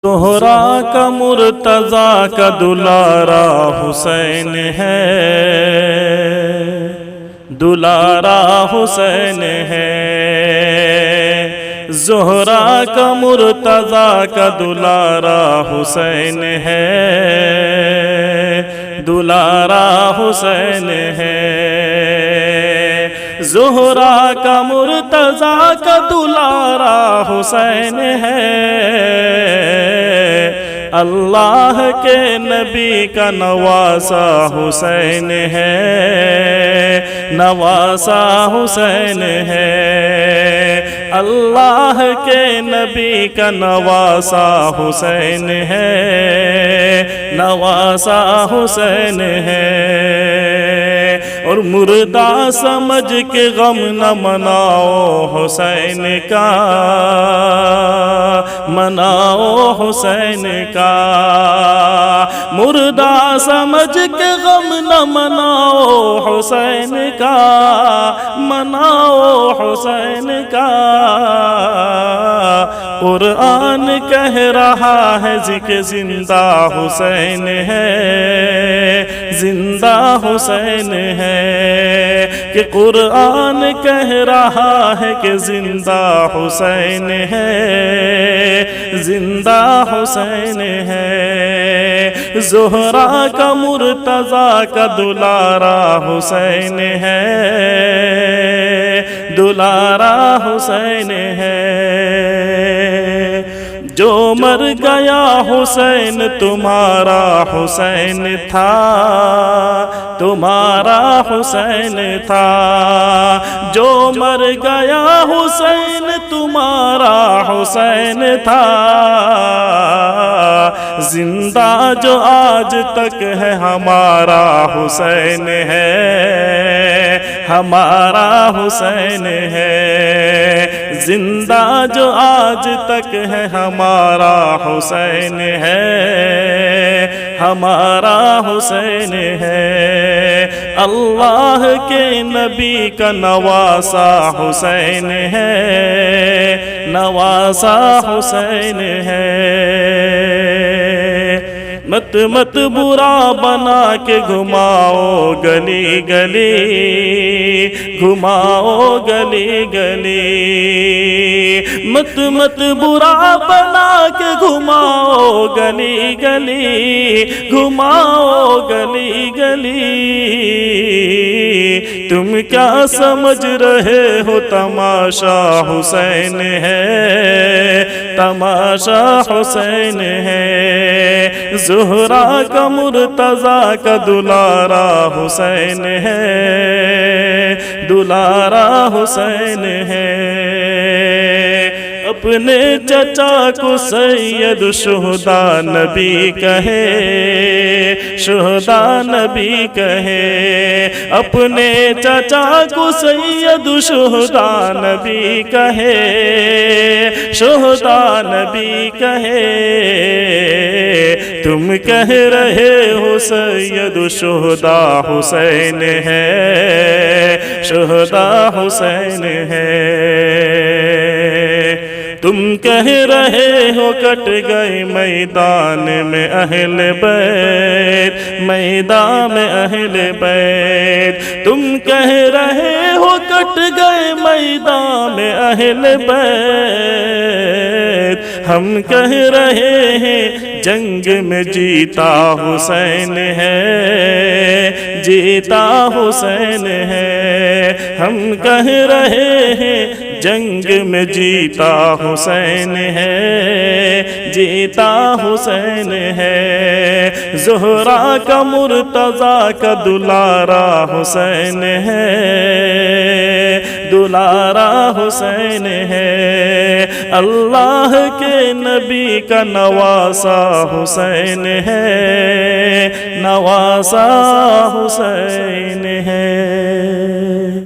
زہرا کا مرتضیٰ کا دلارا حسین ہے، دلارا حسین ہے۔ زہرا کا مرتضیٰ کا دلارا حسین ہے، دلارا حسین ہے۔ زہرا کا مرتضیٰ کا دلارا حسین ہے، اللہ کے نبی کا نواسا حسین ہے، نواسا حسین ہے۔ اللہ کے نبی کا نواسا حسین ہے، نواسا حسین ہے۔ اور مردہ سمجھ کے غم نہ مناؤ حسین کا، مناؤ حسین کا۔ مردہ سمجھ کے غم نہ مناؤ حسین کا، مناؤ حسین کا۔ قرآن کہہ رہا ہے کہ زندہ حسین ہے، زندہ حسین ہے۔ کہ قرآن کہہ رہا ہے کہ زندہ حسین ہے، زندہ حسین ہے۔ زہرا کا مرتضیٰ کا دلارا حسین ہے، دلارا حسین ہے۔ جو مر گیا حسین تمہارا حسین تھا، تمہارا حسین تھا۔ جو مر گیا حسین تمہارا حسین تھا۔ زندہ جو آج تک ہے ہمارا حسین ہے، ہمارا حسین ہے۔ زندہ جو آج تک ہے ہمارا حسین ہے، ہمارا حسین ہے۔ اللہ کے نبی کا نواسا حسین ہے، نواسا حسین ہے۔ مت مت برا بنا کے گھماؤ گلی گلی، گھماؤ گلی گلی۔ مت مت برا بنا کے گھماؤ گلی گلی، گھماؤ گلی گلی۔ تم کیا سمجھ رہے ہو تماشا حسین ہے، تماشا حسین ہے۔ زہرا کا مرتضیٰ کا دلارا حسین ہے، دلارا حسین ہے۔ اپنے چچا کو سید شہداء نبی کہے، شہداء نبی کہے۔ اپنے چچا کو سید شہداء نبی کہے، شہداء نبی کہے۔ تم کہہ رہے ہو سید شہداء حسین ہے، شہداء حسین ہے۔ تم کہہ رہے ہو کٹ گئے میدان میں اہل بیت، میدان میں اہل بیت۔ تم کہہ رہے ہو کٹ گئے میدان میں اہل بیت۔ ہم کہہ رہے ہیں جنگ میں جیتا حسین ہے، جیتا حسین ہے۔ ہم کہہ رہے ہیں جنگ میں جیتا حسین ہے، جیتا حسین ہے۔ زہرا کا مرتضیٰ کا دلارا حسین ہے، دلارا حسین ہے۔ اللہ کے نبی کا نواسا حسین ہے، نواسا حسین ہے۔